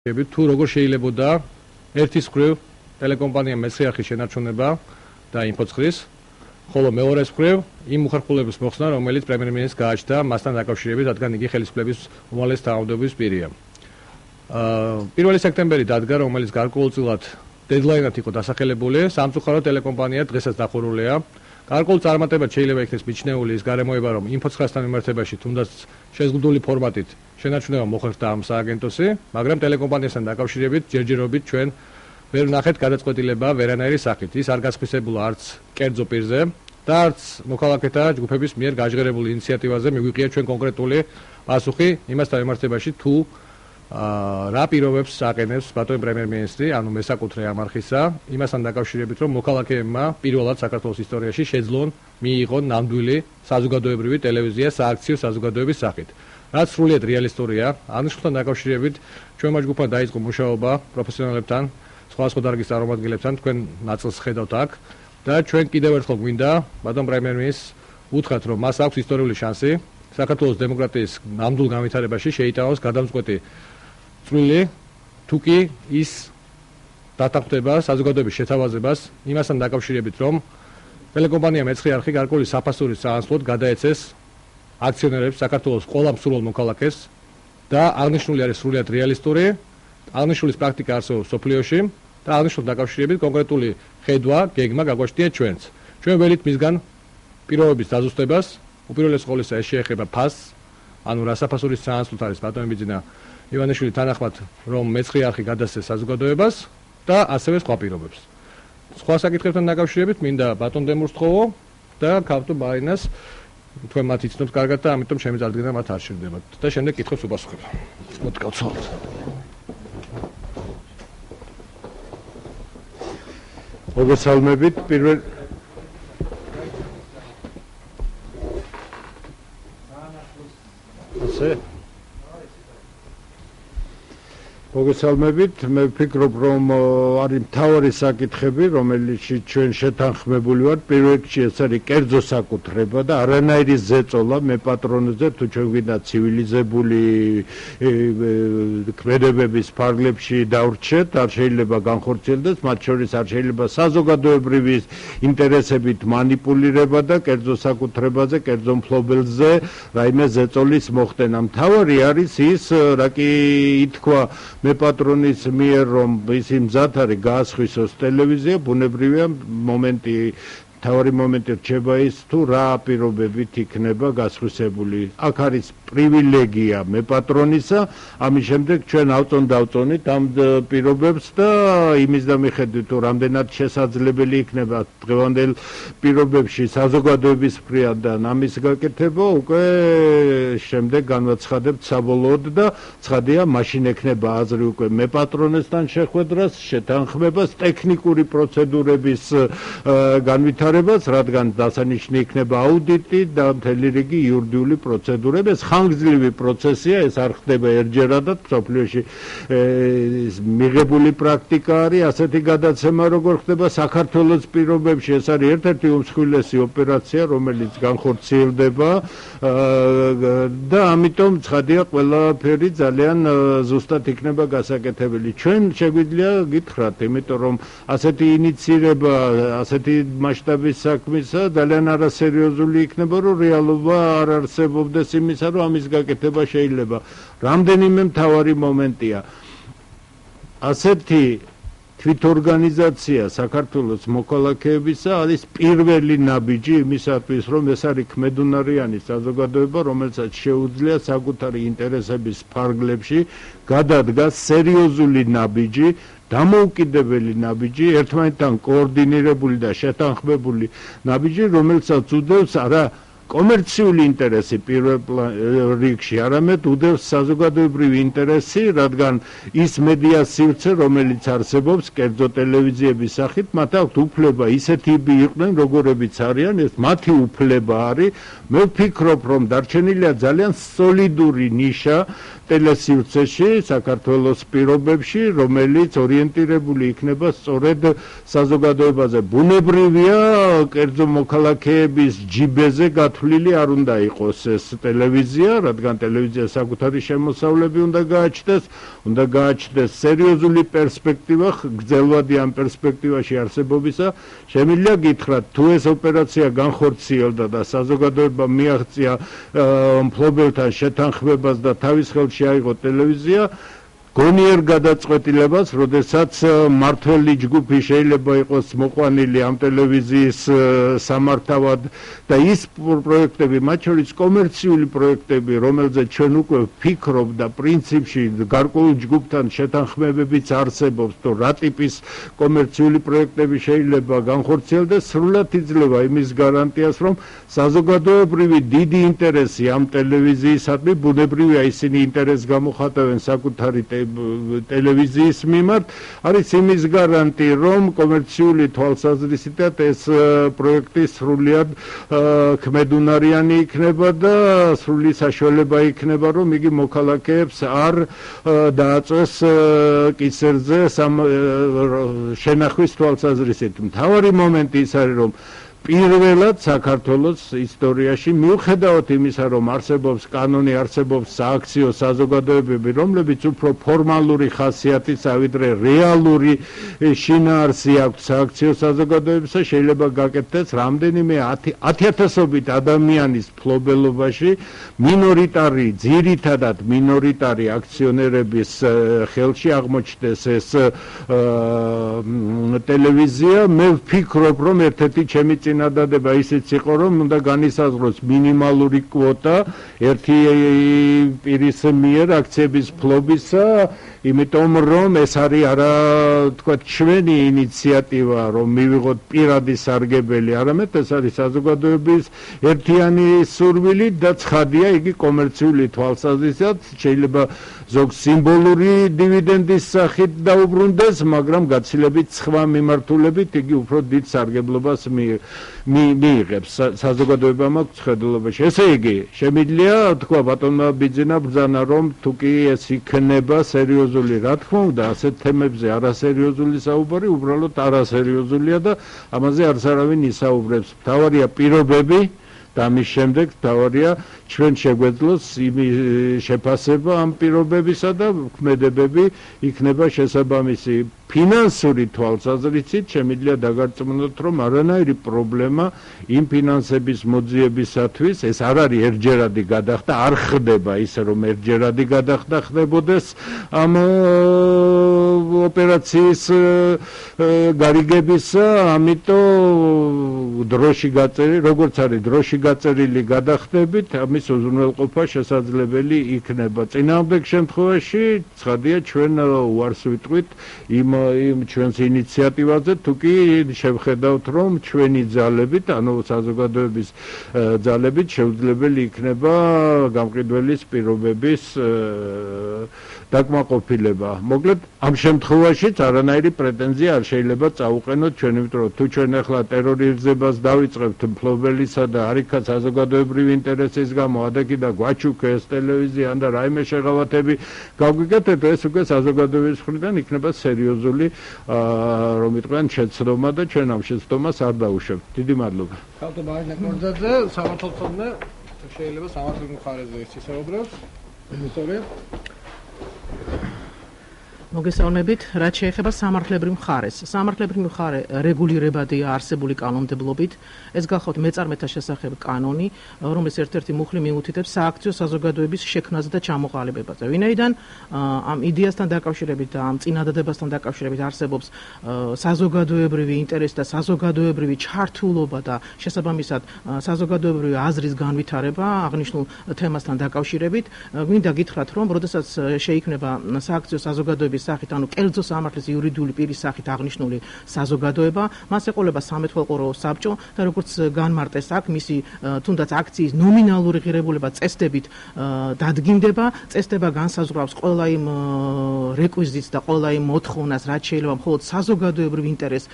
თუ როგორ შეიძლებოდა ერთის მხრივ ტელეკომპანიამ მეცხრე არხის შენარჩუნება და ინფოცხრის, ხოლო მეორე მხრივ იმ უხერხულების მოხსნა, რომელიც პრემიერ-მინისტრს გააჩნდა მასთან დაკავშირებით, რადგან იგი ხელისუფლების უმაღლესი თანამდებობის პირია. 1 სექტემბერი დადგა, რომელიც გარკვეულწილად დედლაინად იყო დასახელებული, სამწუხაროდ ტელეკომპანია დღესაც დახურულია. გარკვეულ წარმატებად შეიძლება იქნეს მიჩნეული ის გარემოება, რომ ინფოცხრასთან მიმართებაში თუნდაც შეზღუდული ფორმატით შენარჩუნება მოხერხდა ამ სააგენტოსი, მაგრამ ტელეკომპანიასთან დაკავშირებით ჯერჯერობით ჩვენ ვერ ვნახეთ გადაწყვეტილება ვერანაირი სახით. ის არ გასხვისებულა არც კერძო პირზე და არც მოქალაქეთა ჯგუფების მიერ გაჟღერებულ ინიციატივაზე მიგვიყია ჩვენ კონკრეტული პასუხი იმასთან მიმართებაში, თუ რა პირობებს აყენებს ბატონი პრემიერ-მინისტრი, ანუ მესაკუთრე ამ არხისა, იმასთან დაკავშირებით, რომ მოქალაქეებმა პირველად საქართველოს ისტორიაში შეძლონ მიიღონ ნამდვილი საზოგადოებრივი ტელევიზია სააქციო საზოგადოების სახით. რაც სრულიად რეალისტურია, აღნიშნულთან დაკავშირებით ჩვენმა ჯგუფმა დაიწყო მუშაობა პროფესიონალებთან, სხვადასხვა დარგის წარმომადგენლებთან, თქვენ ნაწილს ხედავთ აქ და ჩვენ კიდევ ერთხელ გვინდა ბატონ პრემიერ-მინისტრს უთხრათ, რომ მას აქვს ისტორიული შანსი საქართველოს დემოკრატიის ნამდვილ განვითარებაში შეიტანოს გადამწყვეტი წვლილი, თუ კი ის დათანხმდება საზოგადოების შეთავაზებას იმასთან დაკავშირებით, რომ ტელეკომპანია მეცხრე არხი გარკვეული საფასურის წინასვლად გადაეცეს აქციონერებს საქართველოს ყველა მსურველ მოქალაქეს და აღნიშნული არის სრულიად რეალისტური, აღნიშნულის პრაქტიკა არსებობს სოფლიოში და აღნიშნულ დაკავშირებით კონკრეტული ხედვა, გეგმა გაგვაჩნია ჩვენც. ჩვენ ველით მისგან პირობების დაზუსტებას, უპირველეს ყოვლისა ეს შეეხება ფასს, ანუ რა საფასურის წინასვლად არის ბატონი ბიძინა ივანიშვილი თანახმად, რომ მეცხრე არხი გადასცეს საზოგადოებას და ასევე სხვა პირობებს. სხვა საკითხებთან დაკავშირებით მინდა ბატონ დემურს თხოვო და ქავტო ბარინას, თქვენ მათ იცნობთ კარგად და ამიტომ ჩემი წარდგენა მათ არ შევდებათ და შემდეგ კითხვებს უპასუხებ. მოდი გავცვალოთ. მოგესალმებით. პირველ მოგესალმებით. მე ვფიქრობ, რომ არის მთავარი საკითხები, რომელშიც ჩვენ შეთანხმებული ვართ. პირველ რიგში ეს არის კერძო საკუთრება და არანაირი ზეწოლა მე პატრონზე, თუ ჩვენ გვინდა ცივილიზებული ქმედებების ფარგლებში დავრჩეთ, არ შეიძლება განხორციელდეს, მათ შორის არ შეიძლება საზოგადოებრივი ინტერესებით მანიპულირება და კერძო საკუთრებაზე, კერძო მფლობელზე რაიმე ზეწოლის მოხდენა. მთავარი არის ის, რა კი ითქვა მე პატრონის მიერ, რომ ისი მზად არის გაასხვისოს ტელევიზია, ბუნებრივია მომენტი მთავარი მომენტი რჩება ის, თუ რა პირობებით იქნება გასხვისებული. აქ არის პრივილეგია მე პატრონისა, ამის შემდეგ ჩვენ ავწონდავწონით ამ პირობებს და იმის და მიხედვით, თუ რამდენად შესაძლებელი იქნება დღევანდელ პირობებში საზოგადოების მხრიდან ამის გაკეთება, უკვე შემდეგ განვაცხადებთ საბოლოოდ და ცხადია, მაშინ ექნება აზრი უკვე მე პატრონესთან შეხვედრას, შეთანხმებას, ტექნიკური პროცედურების განვითარებას, რადგან დასანიშნი იქნება აუდიტი და მთელი რიგი იურიდიული პროცედურები. ეს ხანგრძლივი პროცესია, ეს არ ხდება ერთჯერადად, მსოფლიოში მიღებული პრაქტიკა არის ასეთი გადაცემა, როგორ ხდება საქართველოს პირობებში. ეს არის ერთ-ერთი უმსხვილესი ოპერაცია, რომელიც განხორციელდება და ამიტომ ცხადია, ყველაფერი ძალიან ზუსტად იქნება გასაკეთებელი. ჩვენ შეგვიძლია გითხრათ, იმიტომ რომ ასეთი ინიცირება, ასეთი მასშტაბის საქმისა ძალიან არასერიოზული იქნება, რომ რეალობა არ არსებობდეს იმისა, რომ ამის გაკეთება შეიძლება. რამდენიმე მთავარი მომენტია. ასეთი თვითორგანიზაცია საქართველოს მოქალაქეებისა არის პირველი ნაბიჯი იმისათვის, რომ ეს არის ქმედუნარიანი საზოგადოება, რომელსაც შეუძლია საკუთარი ინტერესების ფარგლებში გადადგას სერიოზული ნაბიჯი, დამოუკიდებელი ნაბიჯი, ერთმანეთთან კოორდინირებული და შეთანხმებული ნაბიჯი, რომელსაც უდევს არა კომერციული ინტერესი პირველ რიგში, არამედ უდევს საზოგადოებრივი ინტერესი, რადგან ის მედია სივრცე, რომელიც არსებობს კერძო ტელევიზიების სახით, მათ აქვთ უფლება ისეთები იყვნენ, როგორებიც არიან, ეს მათი უფლება არის. მე ვფიქრობ, რომ დარჩენილია ძალიან სოლიდური ნიშა ტელესივრცეში, საქართველოს პირობებში, რომელიც ორიენტირებული იქნება სწორედ საზოგადოებაზე. ბუნებრივია, კერძო მოქალაქეების ჯიბეზე გათვლილი არ უნდა იყოს ეს ტელევიზია, რადგან ტელევიზია საკუთარი შემოსავლები უნდა გააჩნდეს სერიოზული პერსპექტივა, გრძელვადი ამ პერსპექტივაში არსებობისა. შემიძლია გითხრათ, თუ ეს ოპერაცია განხორციელდა და საზოგადოება მიაღწია მფლობელთან შეთანხმებას და თავის ხელში აიღო ტელევიზია, გონიერ გადაწყვეტილებას, როდესაც მმართველი ჯგუფი შეიძლება იყოს მოყვანილი ამ ტელევიზიის სამართავად და ის პროექტები, მათ შორის კომერციული პროექტები, რომელზეც ჩვენ უკვე ვფიქრობ და პრინციპში გარკვეულ ჯგუფთან შეთანხმებებიც არსებობს, თუ რა ტიპის კომერციული პროექტები შეიძლება განხორციელდეს, სრულად იძლევა იმის გარანტიას, რომ საზოგადოებრივი დიდი ინტერესი ამ ტელევიზიისადმი, ბუნებრივია ისინი ინტერესს გამოხატავენ საკუთარი ტელევიზიის მიმართ, არის იმის გარანტი, რომ კომერციული თვალსაზრისით ეს პროექტი სრულიად ქმედუნარიანი იქნება და სრული საშუალება იქნება, რომ იგი მოქალაქეებს არ დააწვეს კისერზე შენახვის თვალსაზრისით. მთავარი მომენტი ის არის, რომ პირველად საქართველოს ისტორიაში, მიუხედავად იმისა, რომ არსებობს კანონი, არსებობს სააქციო საზოგადოებები, რომლებიც უფრო ფორმალური ხასიათისა, ვიდრე რეალური შინაარსი აქვს სააქციო საზოგადოებისა, შეიძლება გაკეთდეს რამდენიმე ათიათასობით ადამიანის მფლობელობაში ძირითადად მინორიტარი აქციონერების ხელში აღმოჩნდეს ეს ტელევიზია. მე ვფიქრობ, რომ ერთ-ერთი ჩემი წინადადება ისიც იყო, რომ უნდა განისაზღვროს მინიმალური კვოტა ერთი პირის მიერ აქციების ფლობისა, იმიტომ რომ ეს არის არა თქვა ჩვენი ინიციატივა, რომ მივიღოთ პირადი სარგებელი, არამედ ეს არის საზოგადოების ერთიანი სურვილი და ცხადია, იგი კომერციული თვალსაზრისით შეიძლება ზოგ სიმბოლური დივიდენდის სახით დაუბრუნდეს, მაგრამ გაცილებით სხვა მიმართულებით იგი უფრო დიდ სარგებლობას მიიღებს საზოგადოებამ აქვს ხედულობაში. ესე იგი, შემიძლია თქვა ბატონმა ბიძინა ბრძანა, რომ თუ კი ეს იქნება სერიოზული, რა თქმა უნდა, ასეთ თემებზე არასერიოზული საუბარი უბრალოდ არასერიოზულია და ამაზე არც არავინ ისაუბრებს. მთავარია პირობები და ამის შემდეგ მთავარია ჩვენ შეგვეძლოს შეფასება ამ პირობებისა და ქმედებები იქნება შესაბამისი. ფინანსური თვალსაზრისით შემიძლია დაგარწმუნოთ, რომ არანაირი პრობლემა იმ ფინანსების მოძიებისათვის, ეს არ არის ერთჯერადი გადახდა, არ ხდება ისე, რომ ერთჯერადი გადახდა ხდებოდეს ამ ოპერაციის გარიგებისა, ამიტომ დროში გაწერილი, როგორც არის დროში გაწერილი გადახდებით, ამის უზრუნველყოფა შესაძლებელი იქნება. წინააღმდეგ შემთხვევაში, ცხადია, ჩვენ უარს ვიტყვით იმ ჩვენს ინიციატივაზე, თუ კი შევხედავთ, რომ ჩვენი ძალებით, ანუ საზოგადოების ძალებით შეუძლებელი იქნება გამყიდველის პირობების დაკმაყოფილება. მოკლედ, ამ შემთხვევაშიც არანაირი პრეტენზია არ შეიძლება წაუყენოთ ჩვენ, იმიტომ რომ თუ ჩვენ ახლა ტერორიზებას დავიწყებთ მფლობელისა და არიქა საზოგადოებრივი ინტერესის გამო ადაკი და გვაჩუქეს ტელევიზია და რაიმე შეღავათები გავგვიკეთეთ, ეს უკვე საზოგადოების მხრიდან იქნება სერიოზული რომ იტყვიან შეცდომა და ჩვენ ამ შეცდომას არ დავუშვებთ. დიდი მადლობა. ქალთა ბაჟნა კონძაძე, სამართალმცოდნე, შეიძლება სამართლის მხარეზე ისაუბროს. ისტორია მოგესალმებით, რაც შეეხება სამართლებრივ მხარეს. სამართლებრივ მხარე რეგულირებადია არსებული კანონმდებლობით. ეს გახლავთ მეწარმეთა შესახებ კანონი, რომელიც ერთ-ერთი მუხლი მიუთითებს სააქციო საზოგადოების შექმნაზე და ჩამოყალიბებაზე. ვინაიდან ამ იდეასთან დაკავშირებით და ამ წინადადებასთან დაკავშირებით არსებობს საზოგადოებრივი ინტერესი და საზოგადოებრივი ჩართულობა და შესაბამისად საზოგადოებრივი აზრის განვითარება აღნიშნულ თემასთან დაკავშირებით, გვინდა გითხრათ, რომ როდესაც შეიქმნება სააქციო საზოგადოების იურიდიული სახით, ანუ კერძო სამართლის იურიდიული პირის სახით აღნიშნული საზოგადოება, მას ეყოლება სამეთვალყურო საბჭო და როგორც განმარტეს აქ, მისი თუნდაც აქციის ნომინალური ღირებულება წესდებით დადგინდება, წესდება განსაზღვრავს ყველა იმ რეკვიზიტს და ყველა იმ მოთხოვნას, რაც შეიძლება მხოლოდ საზოგადოებრივ ინტერესს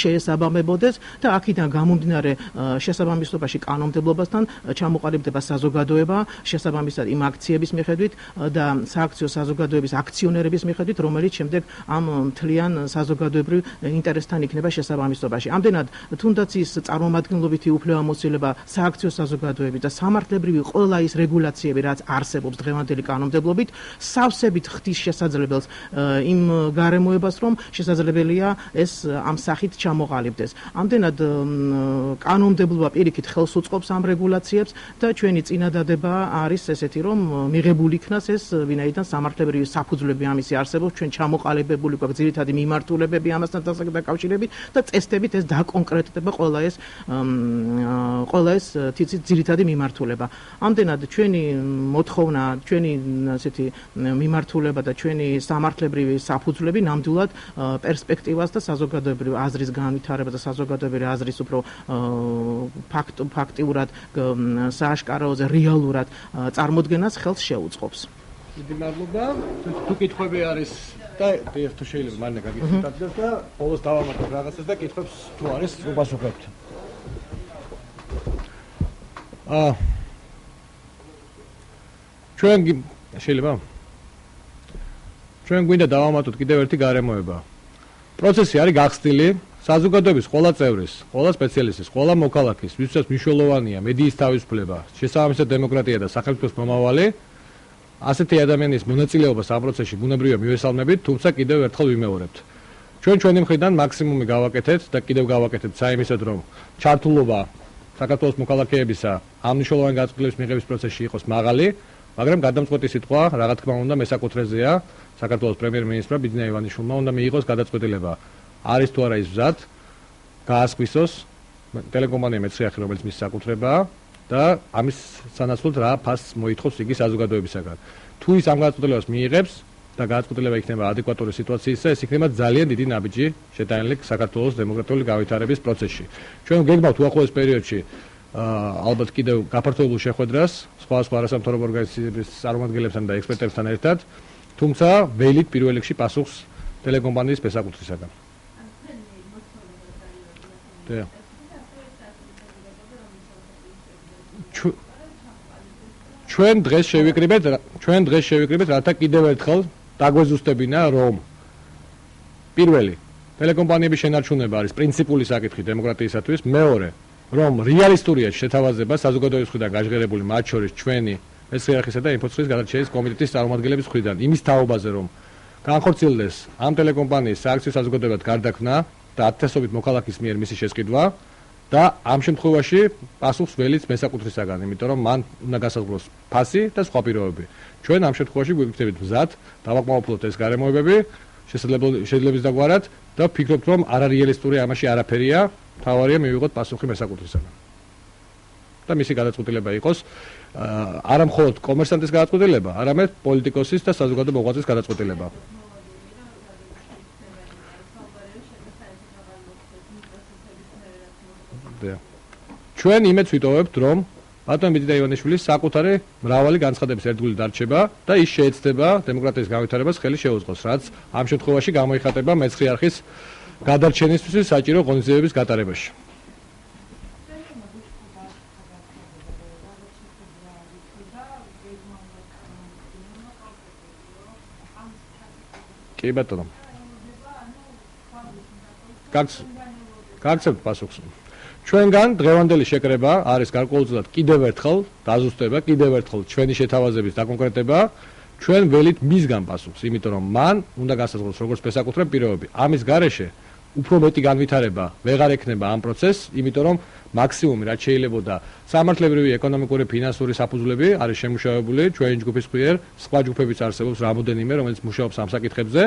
შეესაბამებოდეს და აქედან გამომდინარე შესაბამისობაში კანონმდებლობასთან ჩამოყალიბდება საზოგადოება შესაბამისად იმ აქციების მიხედვით და სააქციო საზოგადოების აქციონერების მიხედვით, რომელიც შემდეგ ამ მთლიან საზოგადოებრივ ინტერესთან იქნება შესაბამისობაში. ამდენად თუნდაც ის წარმომადგენლობითი უფლებამოსილება სააქციო საზოგადოების და სამართლებრივი ყველა ის რეგულაციები, რაც არსებობს დღევანდელი კანონმდებლობით, სავსებით ხდის შესაძლებელს იმ გარემოებას, რომ შესაძლებელია ეს ამ სახით ჩამოყალიბდეს. ამდენად კანონმდებლობა პირიქით ხელს უწყობს ამ რეგულაციებს და ჩვენი წინადადება არის ესეთი, რომ მიღებული იქნას ეს ვინაიდან სამართლებრივი საფუძვლები ამისი არსებობს, ჩვენ ჩამოყალიბებული გვაქვს ძირითადი მიმართულებები ამასთან დაკავშირებით და წესდებით ეს დაკონკრეტდება ყველა ეს ძირითადი მიმართულება. ამდენად ჩვენი მოთხოვნა, ჩვენი ასეთი მიმართულება და ჩვენი სამართლებრივი საფუძვლები ნამდვილად პერსპექტივას და საზოგადოებრივ აზრის განვითარებას და საზოგადოებრივ აზრის უფრო ფაქტიურად სააშკაროზე რეალურად წარმოდგენას ხელს შეუწყობს. დიდი მადლობა. თუ კითხვები არის და თუ შეიძლება მანე გაგიხსნათ და ბოლოს დავამატოთ რაღაცას და კითხვებს თუ არის უპასუხებთ. ჩვენ შეიძლება ჩვენ გვინდა დავამატოთ კიდევ ერთი გარემოება. პროცესი არის გახსნილი საზოგადოების ყველა წევრის, ყველა სპეციალისტის, ყველა მოქალაქის, ვისაც მნიშვნელოვანია მედიის თავისუფლება, შესაბამისად დემოკრატია და სახელმწიფოს მომავალი, ასეთი ადამიანის მონაწილეობას ამ პროცესში ბუნებრივია მივესალმებით, თუმცა კიდევ ერთხელ ვიმეორებთ. ჩვენი მხრიდან მაქსიმუმი გავაკეთეთ და კიდევ გავაკეთებთ საიმისად, რომ ჩართულობა საქართველოს მოქალაქეებისა ამ მნიშვნელოვანი განწყობილების მიღების პროცესში იყოს მაღალი, მაგრამ გადამწყვეტი სიტყვა, რა თქმა უნდა, მესაკუთრეზეა საქართველოს პრემიერ-მინისტრმა ბიძინა ივანიშვილმა უნდა მიიღოს გადაწყვეტილება. არის თუ არა ის მზად გაასკვისოს ტელეკომპანია მეცხრე, რომელიც მის საკუთრებაა და ამის სანაცვლოდ რა ფასს მოითხოვს იგი საზოგადოებისაგან. თუ ის ამ გადაწყვეტილებას მიიღებს და გადაწყვეტილება იქნება ადეკვატური სიტუაციისა, ეს იქნება ძალიან დიდი ნაბიჯი შეტანილი საქართველოს დემოკრატიული განვითარების პროცესში. ჩვენ გეგმავთ უახლოეს პერიოდში ალბათ კიდევ გაფართოებულ შეხვედრას სხვა არასამთავრობო ორგანიზაციების წარმომადგენლებთან და ექსპერტებთან ერთად, თუმცა ველით პირველ რიგში პასუხს ტელეკომპანიის მესაკუთრისაგან. ჩვენ დღეს შევიკრიბეთ, რათა კიდევ ერთხელ დაგვეზუსტებინა, რომ პირველი ტელეკომპანიების შენარჩუნება არის პრინციპული საკითხი დემოკრატიისათვის, მეორე რომ რეალისტურია შეთავაზება საზოგადოების მხრიდან გაჟღერებული, მათ შორის ჩვენი მეცხრეახისა და ინფოცხრის გადარჩენის კომიტეტის წარმომადგენლების მხრიდან იმის თაობაზე, რომ განხორციელდეს ამ ტელეკომპანიის სააქციო საზოგადოებად გარდაქმნა და ათასობით მოქალაქის მიერ მისი შესყიდვა და ამ შემთხვევაში პასუხს ველით მესაკუთრისაგან, იმიტომ რომ მან უნდა გასაზღვროს ფასი და სხვა პირობები. ჩვენ ამ შემთხვევაში გვიქნებით მზად, დავაკმაყოფილოთ ეს გარემოებები შესაძლებლობის დაგვარად და ვფიქრობთ, რომ არარეალისტური ამაში არაფერია, თავარია მივიღოთ პასუხი მესაკუთრისაგან. და მისი გადაწყვეტილება იყოს არა მხოლოდ კომერსანტის გადაწყვეტილება, არამედ პოლიტიკოსის და საზოგადო მოღვაწის გადაწყვეტილება. ჩვენ იმედს ვიტოვებთ, რომ ბატონ ბიძინა ივანიშვილის საკუთარი მრავალი განცხადების ერთგული დარჩება და ის შეეცდება დემოკრატიის განვითარებას ხელი შეუწყოს, რაც ამ შემთხვევაში გამოიხატება მეცხრე არხის გადარჩენისთვის საჭირო ღონისძიებების გატარებაში. კი ბატონო. გაგცემთ პასუხს. ჩვენგან დღევანდელი შეკრება არის გარკვეულწილად კიდევ ერთხელ დაზუსტება, კიდევ ერთხელ ჩვენი შეთავაზების დაკონკრეტება, ჩვენ ველით მისგან პასუხს, იმიტომ რომ მან უნდა გასაზღვროს როგორც მესაკუთრე პირობები. ამის გარეშე უფრო მეტი განვითარება ვეღარ ექნება ამ პროცესს, იმიტომ რომ მაქსიმუმი რაც შეიძლებოდა სამართლებრივი, ეკონომიკური, ფინანსური საფუძვლები არის შემუშავებული ჩვენი ჯგუფის მიერ, სხვა ჯგუფებიც არსებობს რამოდენიმე, რომელიც მუშაობს ამ საკითხებზე.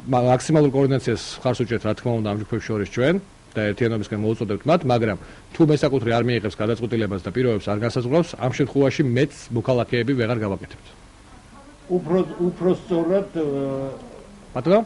მაქსიმალურ კოორდინაციას ხარს უჭერთ, რა თქმა უნდა, ამ ჯგუფებს შორის ჩვენ და ერთიანობისკენ მოუწოდებთ მათ, მაგრამ თუ მესაკუთრე არ მიიღებს გადაწყვეტილებას და პირობებს არ განსაზღვრავს, ამ შემთხვევაში მეც მოქალაქეები ვეღარ გავაკეთებთ. უფრო სწორად ბატონო?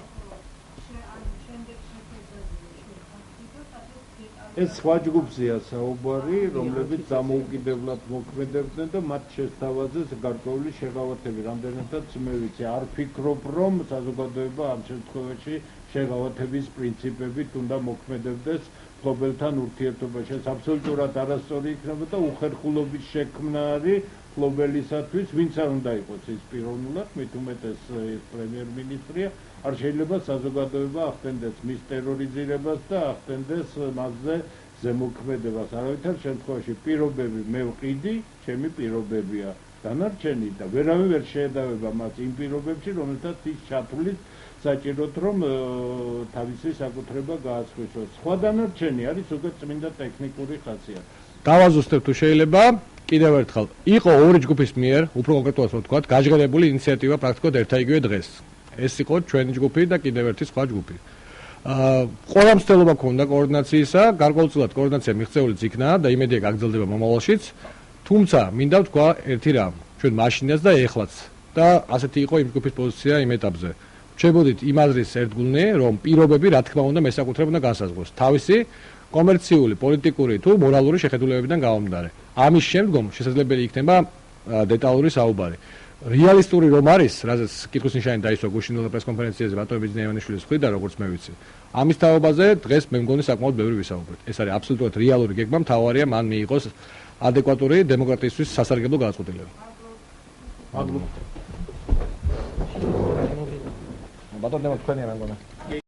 ეს სხვა ჯგუფზეა საუბარი, რომლებიც დამოუკიდებლად მოქმედებდნენ და მათ შესთავაზეს გარკვეული შეღავათები. რამდენადაც მე ვიცი, არ ფიქრობ, რომ საზოგადოება ამ შემთხვევაში შეღავათების პრინციპებით უნდა მოქმედებდეს ფლობელთან ურთიერთობაში. ეს აბსოლუტურად არასწორი იქნება და უხერხულობის შექმნა არის ფლობელისათვის, ვინც არ უნდა იყოს ის პიროვნულად, მით უმეტეს პრემიერ-მინისტრია, არ შეიძლება საზოგადოება ახდენდეს მის ტერორიზირებას და ახდენდეს მასზე ზემოქმედებას. არავითარ შემთხვევაში პირობები მე ვყიდი, ჩემი პირობებია დანარჩენი და ვერავინ ვერ შეედავება მას იმ პირობებში, რომელთაც ის ჩათვლის საჭიროდ, რომ თავისი საკუთრება გაასხვისოს. სხვა დანარჩენი არის უკვე წმინდა ტექნიკური ხასიათი. დავაზუსტებ თუ შეიძლება. კიდევ ერთხელ, იყო ორი ჯგუფის მიერ, უფრო კონკრეტულად ვთქვა, გაჟღერებული ინიციატივა პრაქტიკულად ერთაიგივე დღეს. ეს იყო ჩვენი ჯგუფი და კიდევ ერთი სხვა ჯგუფი. ყველა მცდელობა ქონდა კოორდინაციისა, გარკვეულწილად კოორდინაცია მიღწეულიც იქნა და იმედია გაგრძელდება მომავალშიც. თუმცა მინდა ვთქვა ერთი რამ, ჩვენ მაშინაც და ეხლაც და ასეთი იყო იმ ჯგუფის პოზიცია იმ ეტაპზე. რჩებოდით იმ აზრის ერთგულნი, რომ პირობები რა თქმა უნდა მესაკუთრებად უნდა განსაზღვროს. თავისი კომერციული, პოლიტიკური თუ მორალური შეხედულებებიდან გამომდინარე. ამის შემდგომ შესაძლებელი იქნება დეტალური საუბარი. რეალისტური რომ არის, რაზეც კითხვის-ნიშანი დაისვა გუშინდელ პრესკონფერენციაზე ბატონი ბიძინა-ივანიშვილის მხრიდან, როგორც მე ვიცი. ამის თაობაზე დღეს მე მგონი საკმაოდ ბევრი ვისაუბრეთ. ეს არის აბსოლუტურად რეალური გეგმა, მთავარია მან მიიღოს ადეკვატური დემოკრატიისთვის სასარგებლო გადაწყვეტილება. ბატონო თქვენია მე მგონი.